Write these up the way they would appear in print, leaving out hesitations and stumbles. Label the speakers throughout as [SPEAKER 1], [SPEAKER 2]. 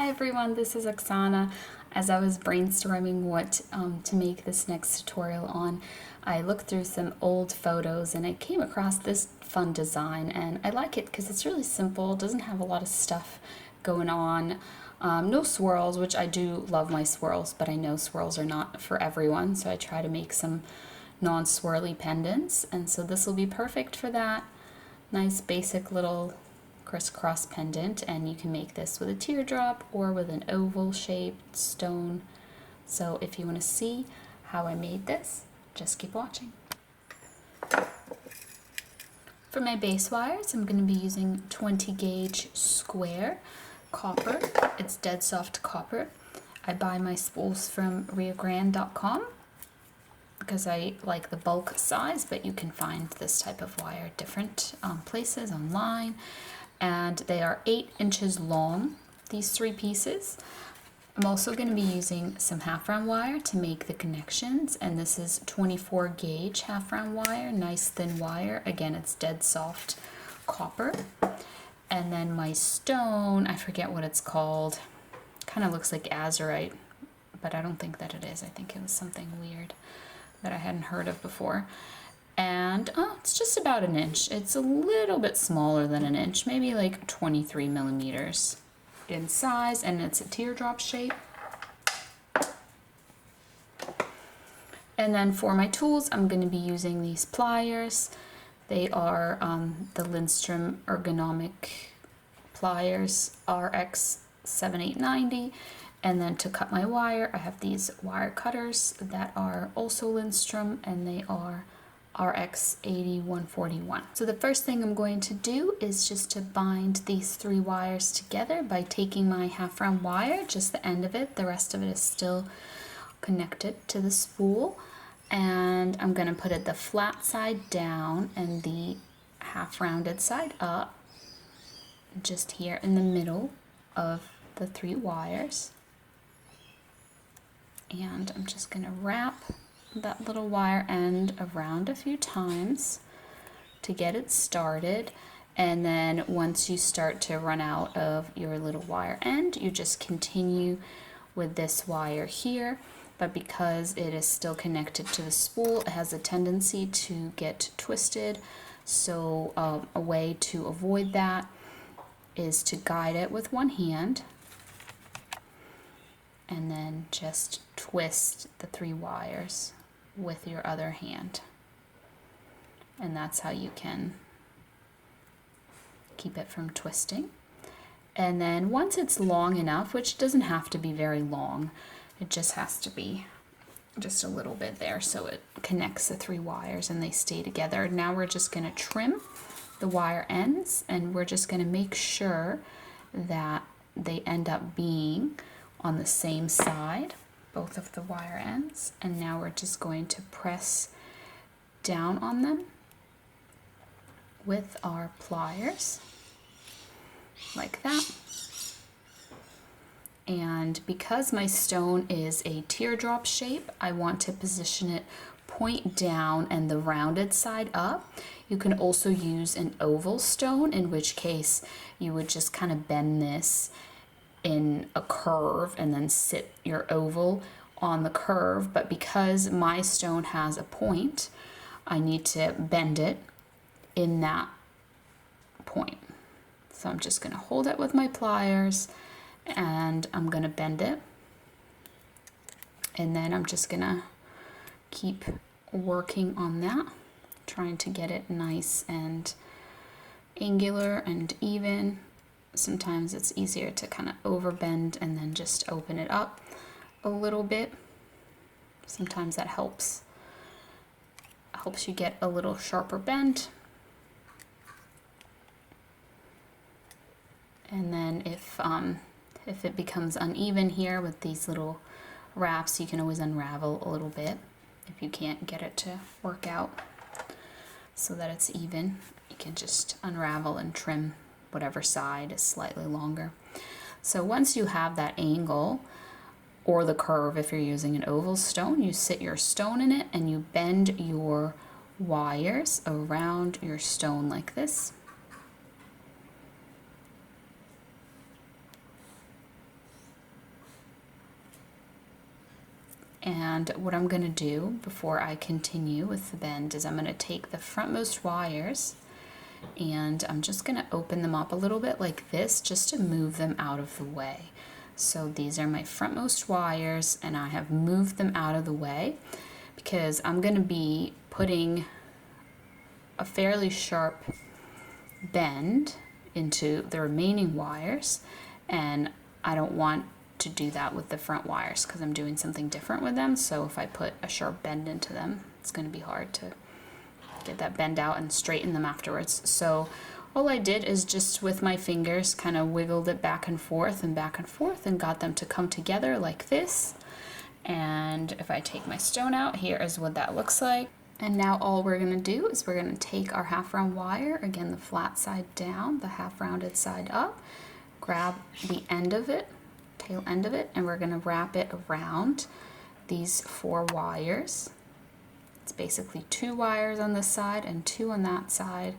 [SPEAKER 1] Hi everyone, this is Oksana. As I was brainstorming what to make this next tutorial on, I looked through some old photos and I came across this fun design, and I like it because it's really simple, doesn't have a lot of stuff going on. No swirls, which I do love my swirls, but I know swirls are not for everyone, so I try to make some non-swirly pendants, and so this will be perfect for that. Nice basic little crisscross pendant, and you can make this with a teardrop or with an oval shaped stone. So if you want to see how I made this, just keep watching. For my base wires, I'm going to be using 20 gauge square copper. It's dead soft copper. I buy my spools from riogrande.com because I like the bulk size, but you can find this type of wire at different places online. And they are 8 inches long, these 3 pieces. I'm also going to be using some half round wire to make the connections, and this is 24 gauge half round wire, nice thin wire. Again, it's dead soft copper. And then my stone, I forget what it's called, kind of looks like azurite, but I don't think that it is. I think it was something weird that I hadn't heard of before. And it's just about an inch. It's a little bit smaller than an inch, maybe like 23 millimeters in size, and it's a teardrop shape. And then for my tools, I'm going to be using these pliers. They are the Lindstrom ergonomic pliers RX 7890. And then to cut my wire, I have these wire cutters that are also Lindstrom, and they are RX 8141. So the first thing I'm going to do is just to bind these 3 wires together by taking my half round wire, just the end of it. The rest of it is still connected to the spool. And I'm going to put it the flat side down and the half rounded side up, just here in the middle of the 3 wires. And I'm just going to wrap that little wire end around a few times to get it started, and then once you start to run out of your little wire end, you just continue with this wire here. But because it is still connected to the spool, it has a tendency to get twisted, so a way to avoid that is to guide it with one hand and then just twist the 3 wires with your other hand, and that's how you can keep it from twisting. And then once it's long enough, which doesn't have to be very long, it just has to be just a little bit there so it connects the 3 wires and they stay together. Now we're just going to trim the wire ends, and we're just going to make sure that they end up being on the same side, both of the wire ends. And now we're just going to press down on them with our pliers like that. And because my stone is a teardrop shape, I want to position it point down and the rounded side up. You can also use an oval stone, in which case you would just kind of bend this in a curve and then sit your oval on the curve. But because my stone has a point, I need to bend it in that point. So I'm just going to hold it with my pliers and I'm going to bend it, and then I'm just going to keep working on that, trying to get it nice and angular and even. Sometimes it's easier to kind of overbend and then just open it up a little bit. Sometimes that helps you get a little sharper bend. And then if it becomes uneven here with these little wraps, you can always unravel a little bit if you can't get it to work out so that it's even. You can just unravel and trim whatever side is slightly longer. So once you have that angle or the curve, if you're using an oval stone, you sit your stone in it and you bend your wires around your stone like this. And what I'm gonna do before I continue with the bend is I'm gonna take the frontmost wires and I'm just gonna open them up a little bit like this just to move them out of the way. So these are my frontmost wires and I have moved them out of the way because I'm gonna be putting a fairly sharp bend into the remaining wires, and I don't want to do that with the front wires because I'm doing something different with them. So if I put a sharp bend into them, it's going to be hard to get that bend out and straighten them afterwards. So all I did is just with my fingers kind of wiggled it back and forth and got them to come together like this. And if I take my stone out, here is what that looks like. And now all we're going to do is we're going to take our half round wire, again the flat side down, the half rounded side up, grab the end of it, tail end of it, and we're going to wrap it around these 4 wires. It's basically 2 wires on this side and 2 on that side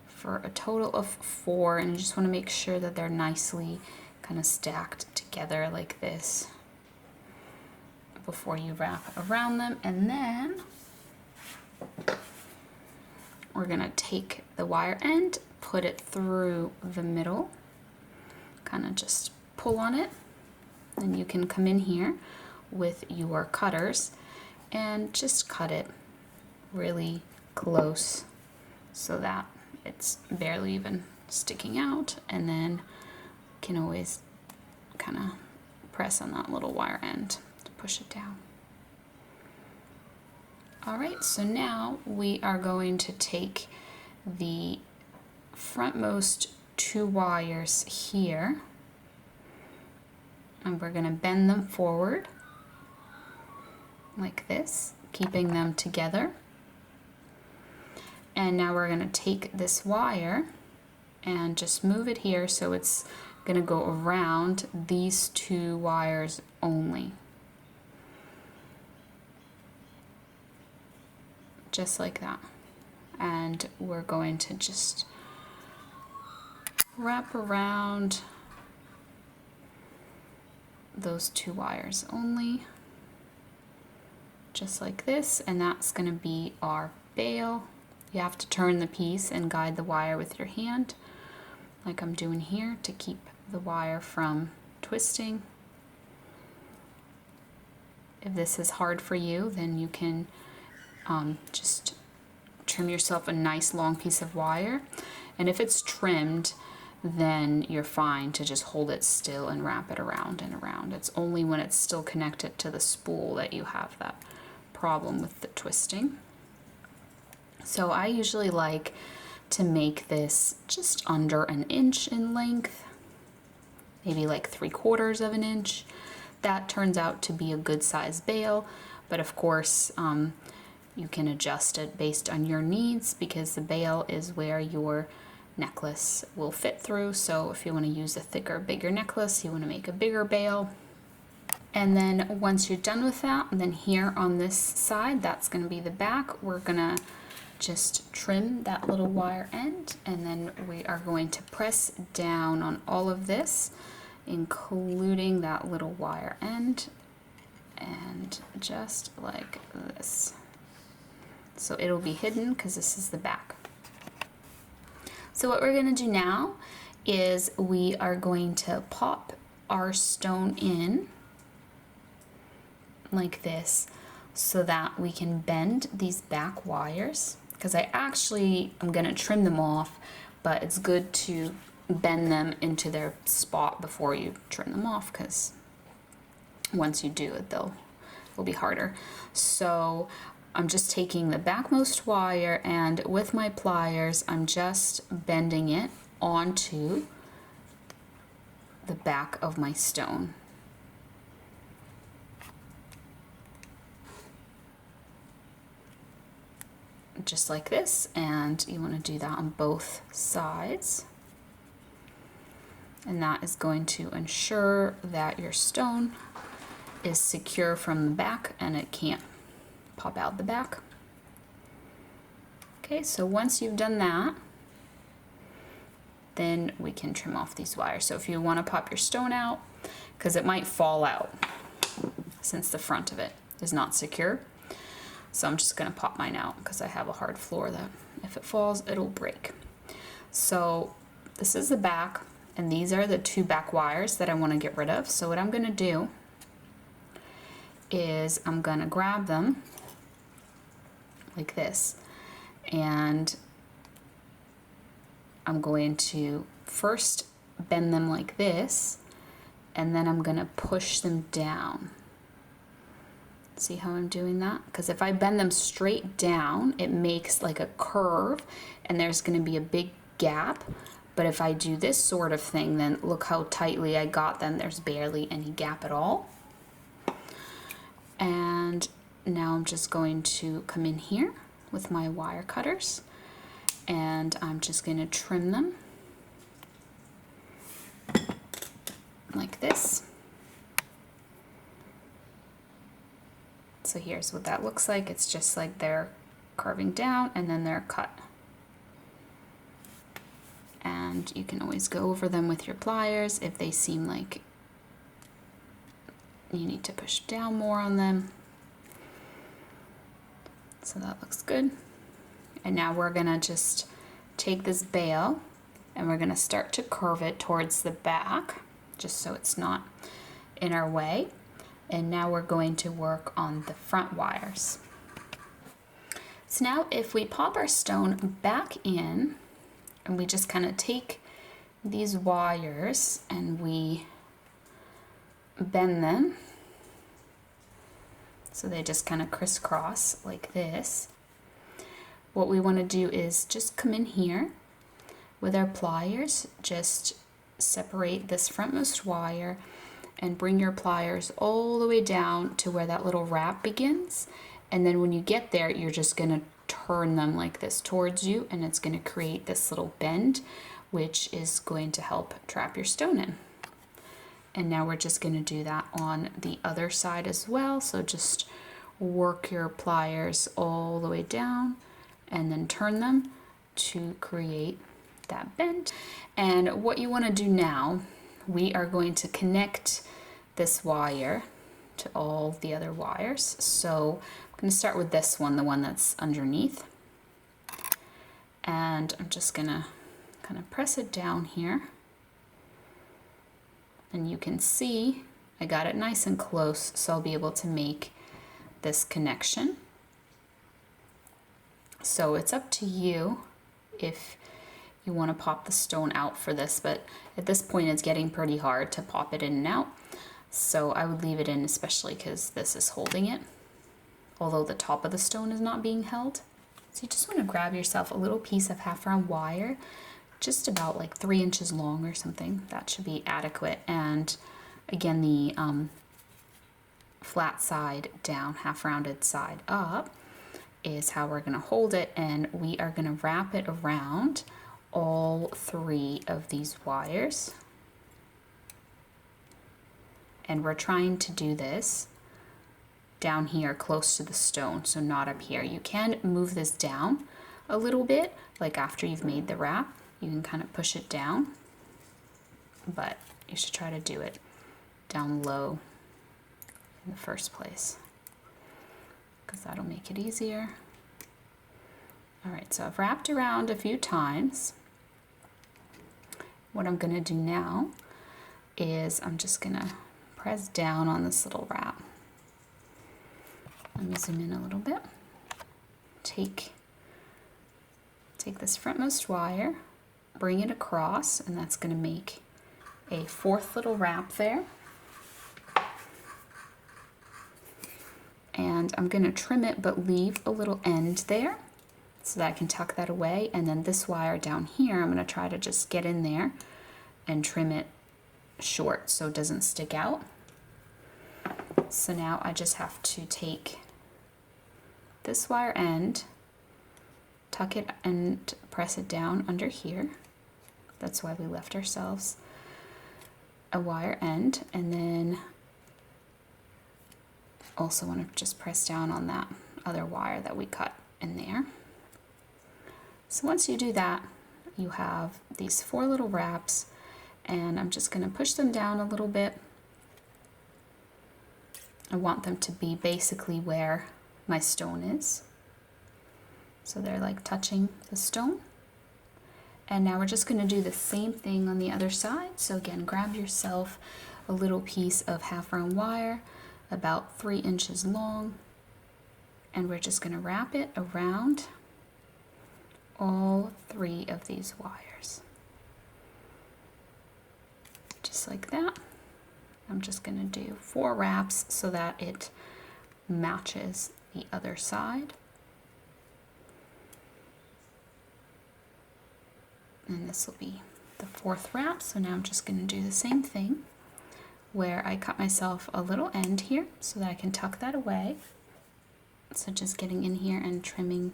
[SPEAKER 1] for a total of 4, and you just want to make sure that they're nicely kind of stacked together like this before you wrap around them. And then we're gonna take the wire end, put it through the middle, kind of just pull on it, and you can come in here with your cutters and just cut it really close so that it's barely even sticking out, and then you can always kind of press on that little wire end to push it down. Alright, so now we are going to take the frontmost 2 wires here and we're going to bend them forward like this, keeping them together. And now we're going to take this wire and just move it here so it's going to go around these 2 wires only. Just like that. And we're going to just wrap around those 2 wires only, just like this, and that's going to be our bail. You have to turn the piece and guide the wire with your hand, like I'm doing here, to keep the wire from twisting. If this is hard for you, then you can just trim yourself a nice long piece of wire, and if it's trimmed, then you're fine to just hold it still and wrap it around and around. It's only when it's still connected to the spool that you have that problem with the twisting. So I usually like to make this just under an inch in length, maybe like 3/4 of an inch. That turns out to be a good size bail, but of course you can adjust it based on your needs because the bail is where your necklace will fit through. So if you want to use a thicker, bigger necklace, you want to make a bigger bail. And then once you're done with that, then here on this side, that's going to be the back, we're going to just trim that little wire end, and then we are going to press down on all of this, including that little wire end, and just like this. So it'll be hidden because this is the back. So what we're going to do now is we are going to pop our stone in like this so that we can bend these back wires, because I actually am going to trim them off, but it's good to bend them into their spot before you trim them off, because once you do it, it'll be harder. So I'm just taking the backmost wire, and with my pliers I'm just bending it onto the back of my stone. Just like this, and you want to do that on both sides, and that is going to ensure that your stone is secure from the back and it can't pop out the back. Okay, so once you've done that, then we can trim off these wires. So if you want to pop your stone out, because it might fall out since the front of it is not secure. So I'm just gonna pop mine out because I have a hard floor that if it falls, it'll break. So this is the back, and these are the 2 back wires that I want to get rid of. So what I'm gonna do is I'm gonna grab them like this, and I'm going to first bend them like this, and then I'm gonna push them down. See how I'm doing that? Because if I bend them straight down, it makes like a curve and there's gonna be a big gap. But if I do this sort of thing, then look how tightly I got them. There's barely any gap at all. And now I'm just going to come in here with my wire cutters, and I'm just gonna trim them like this. So here's what that looks like. It's just like they're carving down and then they're cut. And you can always go over them with your pliers if they seem like you need to push down more on them. So that looks good. And now we're gonna just take this bail and we're gonna start to curve it towards the back, just so it's not in our way. And now we're going to work on the front wires. So now if we pop our stone back in, and we just kind of take these wires and we bend them so they just kind of crisscross like this. What we want to do is just come in here with our pliers, just separate this frontmost wire and bring your pliers all the way down to where that little wrap begins. And then when you get there, you're just going to turn them like this towards you, and it's going to create this little bend, which is going to help trap your stone in. And now we're just going to do that on the other side as well. So just work your pliers all the way down and then turn them to create that bend. And what you want to do now, we are going to connect this wire to all the other wires. So I'm going to start with this one, the one that's underneath. And I'm just going to kind of press it down here. And you can see I got it nice and close, so I'll be able to make this connection. So it's up to you if you want to pop the stone out for this, but at this point it's getting pretty hard to pop it in and out. So I would leave it in, especially because this is holding it, although the top of the stone is not being held. So you just want to grab yourself a little piece of half round wire, just about like 3 inches long or something. That should be adequate. And again, the flat side down, half rounded side up is how we're going to hold it, and we are going to wrap it around all 3 of these wires. And we're trying to do this down here close to the stone, so not up here. You can move this down a little bit, like after you've made the wrap, you can kind of push it down, but you should try to do it down low in the first place, because that'll make it easier. All right, so I've wrapped around a few times. What I'm gonna do now is I'm just gonna press down on this little wrap. Let me zoom in a little bit. Take this frontmost wire, bring it across, and that's gonna make a 4th little wrap there. And I'm gonna trim it, but leave a little end there so that I can tuck that away. And then this wire down here, I'm gonna try to just get in there and trim it short so it doesn't stick out. So now I just have to take this wire end, tuck it and press it down under here. That's why we left ourselves a wire end, and then also want to just press down on that other wire that we cut in there. So once you do that, you have these 4 little wraps, and I'm just going to push them down a little bit I want them to be basically where my stone is. So they're like touching the stone. And now we're just going to do the same thing on the other side. So again, grab yourself a little piece of half round wire, about 3 inches long, and we're just going to wrap it around all 3 of these wires. Just like that. I'm just going to do 4 wraps so that it matches the other side. And this will be the 4th wrap. So now I'm just going to do the same thing where I cut myself a little end here so that I can tuck that away. So just getting in here and trimming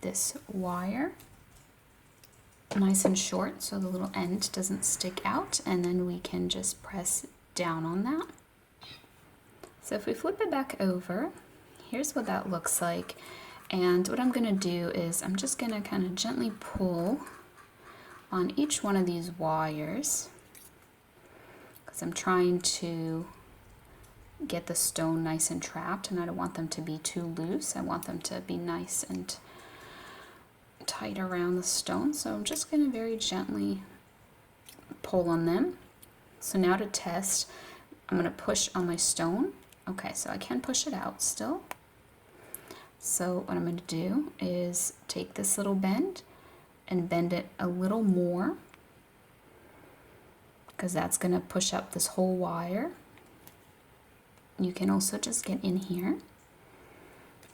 [SPEAKER 1] this wire nice and short so the little end doesn't stick out, and then we can just press down on that. So if we flip it back over, here's what that looks like. And what I'm going to do is I'm just going to kind of gently pull on each one of these wires because I'm trying to get the stone nice and trapped, and I don't want them to be too loose. I want them to be nice and tight around the stone. So I'm just going to very gently pull on them. So now to test, I'm going to push on my stone. Okay, so I can push it out still. So what I'm going to do is take this little bend and bend it a little more because that's going to push up this whole wire. You can also just get in here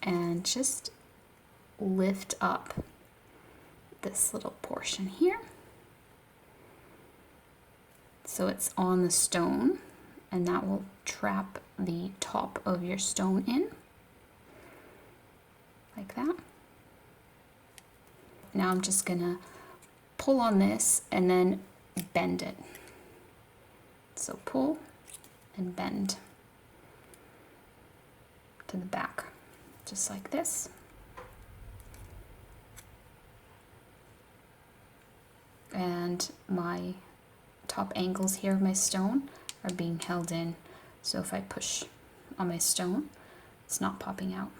[SPEAKER 1] and just lift up this little portion here so it's on the stone, and that will trap the top of your stone in like that. Now I'm just gonna pull on this and then bend it. So pull and bend to the back, just like this. And my top angles here of my stone are being held in, so if I push on my stone, it's not popping out.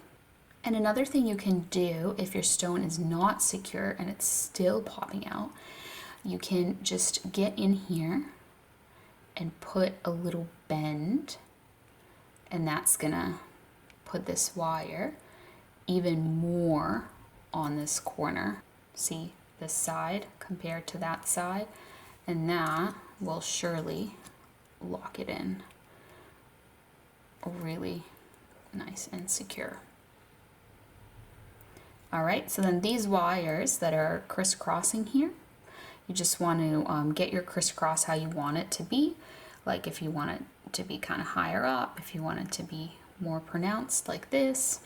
[SPEAKER 1] And another thing you can do if your stone is not secure and it's still popping out, you can just get in here and put a little bend, and that's gonna put this wire even more on this corner. See this side compared to that side, and that will surely lock it in really nice and secure. All right, so then these wires that are crisscrossing here, you just want to get your crisscross how you want it to be. Like if you want it to be kind of higher up, if you want it to be more pronounced like this.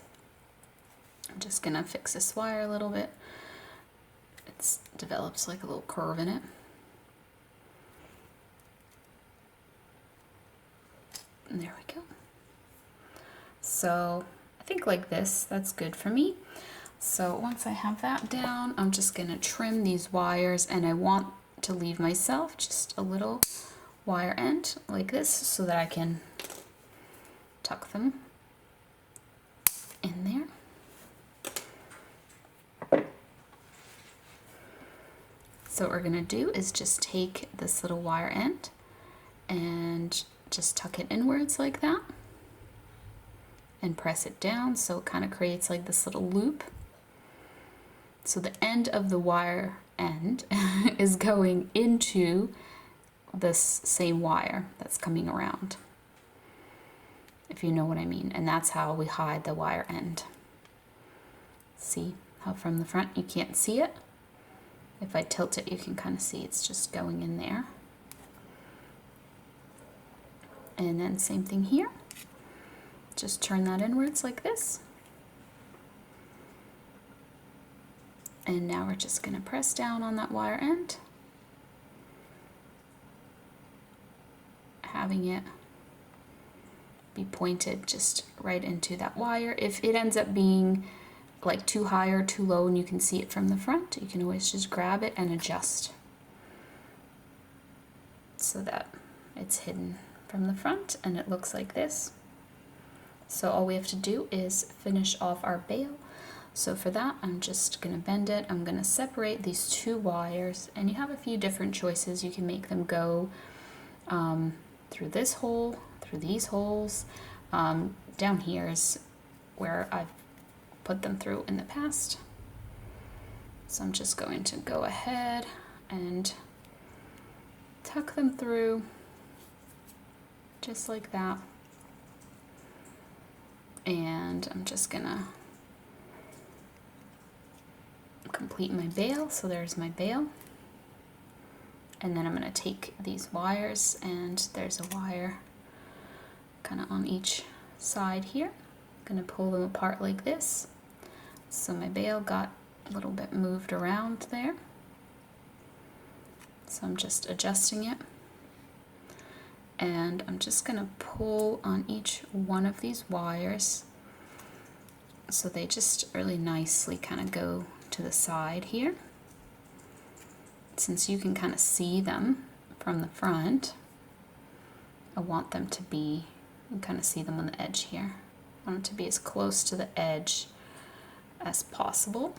[SPEAKER 1] I'm just gonna fix this wire a little bit. It develops like a little curve in it. And there we go. So I think like this, that's good for me. So once I have that down, I'm just gonna trim these wires, and I want to leave myself just a little wire end like this so that I can tuck them in there. So what we're gonna do is just take this little wire end and just tuck it inwards like that and press it down so it kind of creates like this little loop. So the end of the wire end is going into this same wire that's coming around, if you know what I mean. And that's how we hide the wire end. See how from the front you can't see it? If I tilt it, you can kind of see it's just going in there. And then same thing here. Just turn that inwards like this. And now we're just going to press down on that wire end, having it be pointed just right into that wire. If it ends up being like too high or too low and you can see it from the front, you can always just grab it and adjust so that it's hidden from the front and it looks like this. So all we have to do is finish off our bail. So for that, I'm just gonna bend it. I'm gonna separate these two wires, and you have a few different choices. You can make them go through this hole, through these holes. Down here is where I've put them through in the past. So I'm just going to go ahead and tuck them through just like that. And I'm just gonna complete my bail. So there's my bail. And then I'm gonna take these wires, and there's a wire kind of on each side here. I'm gonna pull them apart like this. So my bail got a little bit moved around there. So I'm just adjusting it. And I'm just gonna pull on each one of these wires so they just really nicely kind of go to the side here. Since you can kind of see them from the front, I want them to be, you can kind of see them on the edge here. I want it to be as close to the edge as possible.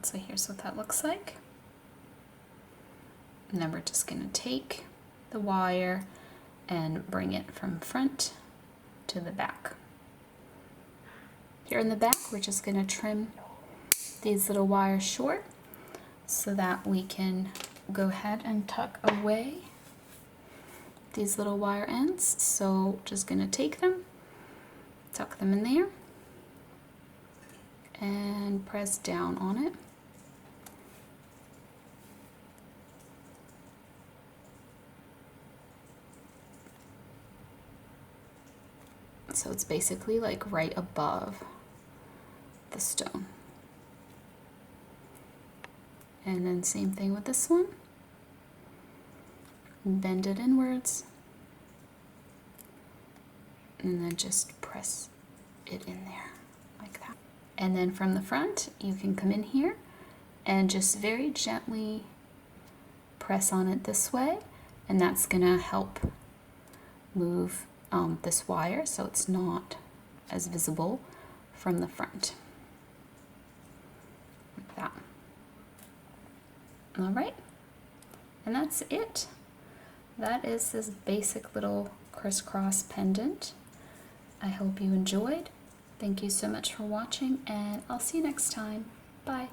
[SPEAKER 1] So here's what that looks like. And then we're just going to take the wire and bring it from front to the back. Here in the back, we're just going to trim these little wires short so that we can go ahead and tuck away these little wire ends. So just going to take them, tuck them in there, and press down on it. So it's basically like right above the stone. And then same thing with this one. Bend it inwards. And then just press it in there like that. And then from the front, you can come in here and just very gently press on it this way. And that's gonna help move this wire so it's not as visible from the front. Like that. All right, and that's it. That is this basic little crisscross pendant. I hope you enjoyed. Thank you so much for watching, and I'll see you next time. Bye.